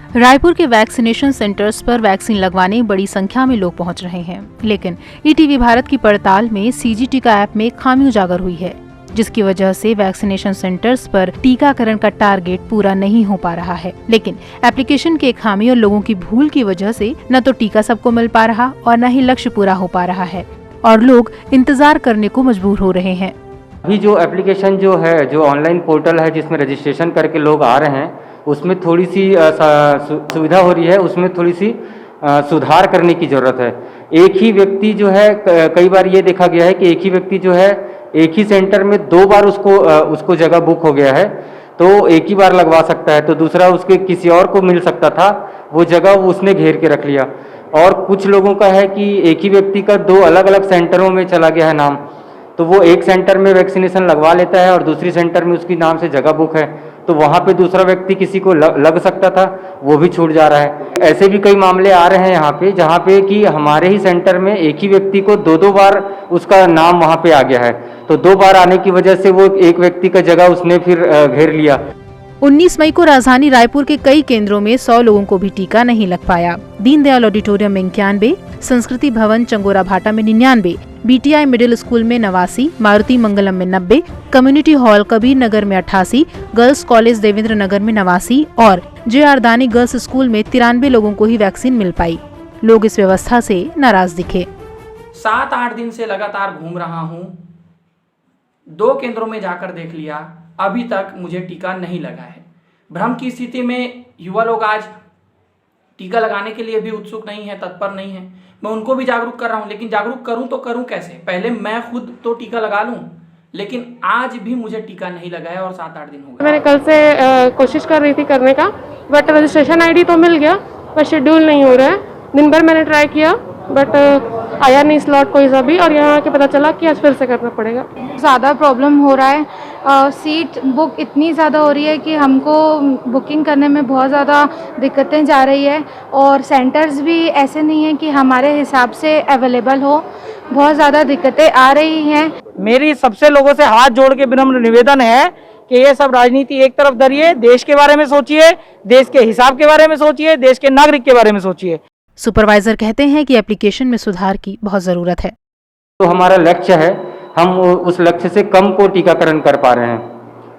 रायपुर के vaccination centres पर vaccine लगवाने बड़ी संख्या में लोग पहुंच रहे हैं, लेकिन ईटीवी भारत की पड़ताल में सीजी टीका ऐप में खामी उजागर हुई है, जिसकी वजह से वैक्सीनेशन सेंटर्स पर टीकाकरण का टारगेट पूरा नहीं हो पा रहा है। लेकिन एप्लीकेशन के खामी और लोगों की भूल की वजह से न तो टीका सबको मिल पा रहा और न ही लक्ष्य पूरा हो पा रहा है और लोग इंतजार करने को मजबूर हो रहे हैं। अभी जो एप्लीकेशन जो है, जो ऑनलाइन पोर्टल है जिसमें रजिस्ट्रेशन करके लोग आ रहे हैं, उसमें थोड़ी सी सुविधा हो रही है, उसमें थोड़ी सी सुधार करने की ज़रूरत है। एक ही व्यक्ति जो है, कई बार ये देखा गया है कि एक ही व्यक्ति जो है एक ही सेंटर में 2 बार उसको जगह बुक हो गया है, तो एक ही बार लगवा सकता है, तो दूसरा उसके किसी और को मिल सकता था, वो जगह उसने घेर के रख लिया। और कुछ लोगों का है कि एक ही व्यक्ति का 2 अलग अलग सेंटरों में चला गया है नाम, तो वो एक सेंटर में वैक्सीनेशन लगवा लेता है और दूसरी सेंटर में उसकी नाम से जगह बुक है, तो वहाँ पे दूसरा व्यक्ति किसी को लग सकता था, वो भी छूट जा रहा है। ऐसे भी कई मामले आ रहे हैं यहाँ पे, जहाँ पे कि हमारे ही सेंटर में एक ही व्यक्ति को 2-2 बार उसका नाम वहाँ पे आ गया है, तो 2 बार आने की वजह से वो एक व्यक्ति का जगह उसने फिर घेर लिया। 19 मई को राजधानी रायपुर के कई केंद्रों में 100 लोगों को भी टीका नहीं लग पाया। दीनदयाल ऑडिटोरियम में 91, संस्कृति भवन चंगोरा भाटा में 99, बीटीआई मिडिल स्कूल में 89, मारुति मंगलम में 90, कम्युनिटी हॉल कबीर नगर में 88, गर्ल्स कॉलेज देवेंद्र नगर में 89 और जे.आर. दानी गर्ल्स स्कूल में 93 लोगों को ही वैक्सीन मिल पाई। लोग इस व्यवस्था से नाराज दिखे। 7-8 दिन से लगातार घूम रहा हूँ, 2 केंद्रों में जाकर देख लिया, अभी तक मुझे टीका नहीं लगा है। भ्रम की स्थिति में युवा लोग आज टीका लगाने के लिए भी उत्सुक नहीं है, तत्पर नहीं है। मैं उनको भी जागरूक कर रहा हूँ, लेकिन जागरूक करूँ तो करूँ कैसे? पहले मैं खुद तो टीका लगा लूँ, लेकिन आज भी मुझे टीका नहीं लगा है और 7-8 दिन हो गए। मैंने कल से कोशिश कर रही थी करने का, बट रजिस्ट्रेशन आईडी तो मिल गया, पर शेड्यूल नहीं हो रहा है। दिन भर मैंने ट्राई किया, बट आया नहीं स्लॉट कोई सा भी, और यहाँ आके पता चला कि आज फिर से करना पड़ेगा। ज़्यादा प्रॉब्लम हो रहा है, सीट बुक इतनी ज़्यादा हो रही है कि हमको बुकिंग करने में बहुत ज़्यादा दिक्कतें जा रही है, और सेंटर्स भी ऐसे नहीं हैं कि हमारे हिसाब से अवेलेबल हो। बहुत ज़्यादा दिक्कतें आ रही हैं। मेरी सबसे लोगों से हाथ जोड़ के विनम्र निवेदन है कि ये सब राजनीति एक तरफ धरिए, देश के बारे में सोचिए, देश के हिसाब के बारे में सोचिए, देश के नागरिक के बारे में सोचिए। सुपरवाइजर कहते हैं कि एप्लीकेशन में सुधार की बहुत जरूरत है। तो हमारा लक्ष्य है, हम उस लक्ष्य से कम को टीकाकरण कर पा रहे हैं,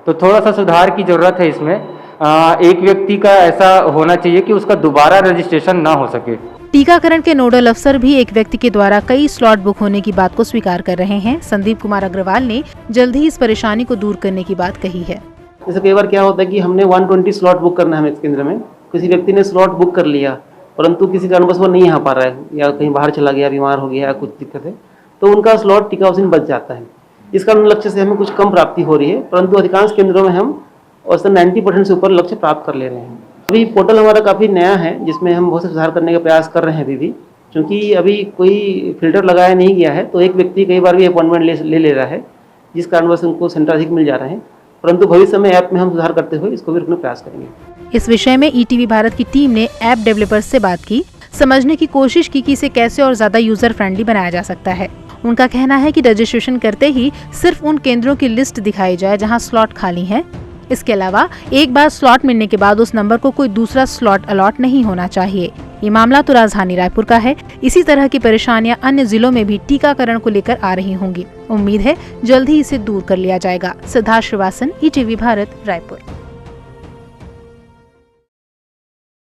तो थोड़ा सा सुधार की जरूरत है इसमें। एक व्यक्ति का ऐसा होना चाहिए कि उसका दोबारा रजिस्ट्रेशन ना हो सके। टीकाकरण के नोडल अफसर भी एक व्यक्ति के द्वारा कई स्लॉट बुक होने की बात को स्वीकार कर रहे हैं। संदीप कुमार अग्रवाल ने जल्द ही इस परेशानी को दूर करने की बात कही है। जैसे कई बार क्या होता है कि हमने 120 स्लॉट बुक करना है इस केंद्र में, किसी व्यक्ति ने स्लॉट बुक कर लिया, परंतु किसी कारणवश वो नहीं आ पा रहा है, या कहीं बाहर चला गया, बीमार हो गया, या कुछ दिक्कत है, तो उनका स्लॉट टीका उस दिन बच जाता है। इस कारण लक्ष्य से हमें कुछ कम प्राप्ति हो रही है, परंतु अधिकांश केंद्रों में हम औसतन 90% से ऊपर लक्ष्य प्राप्त कर ले रहे हैं। अभी पोर्टल हमारा काफ़ी नया है, जिसमें हम बहुत से सुधार करने का प्रयास कर रहे हैं अभी भी, क्योंकि अभी कोई फिल्टर लगाया नहीं गया है, तो एक व्यक्ति कई बार भी अपॉइंटमेंट ले रहा है, जिस कारणवश उनको सेंटर अधिक मिल जा रहे हैं। परंतु भविष्य में ऐप में हम सुधार करते हुए इसको भी रखने का प्रयास करेंगे। इस विषय में ईटीवी भारत की टीम ने ऐप डेवलपर्स से बात की, समझने की कोशिश की कि इसे कैसे और ज्यादा यूजर फ्रेंडली बनाया जा सकता है। उनका कहना है कि रजिस्ट्रेशन करते ही सिर्फ उन केंद्रों की लिस्ट दिखाई जाए जहां स्लॉट खाली है। इसके अलावा एक बार स्लॉट मिलने के बाद उस नंबर को कोई दूसरा स्लॉट अलॉट नहीं होना चाहिए। ये मामला तो राजधानी रायपुर का है, इसी तरह की परेशानियां अन्य जिलों में भी टीकाकरण को लेकर आ रही होंगी। उम्मीद है जल्द ही इसे दूर कर लिया जाएगा। सिद्धार्थ श्रीवास्तव, ईटीवी भारत, रायपुर।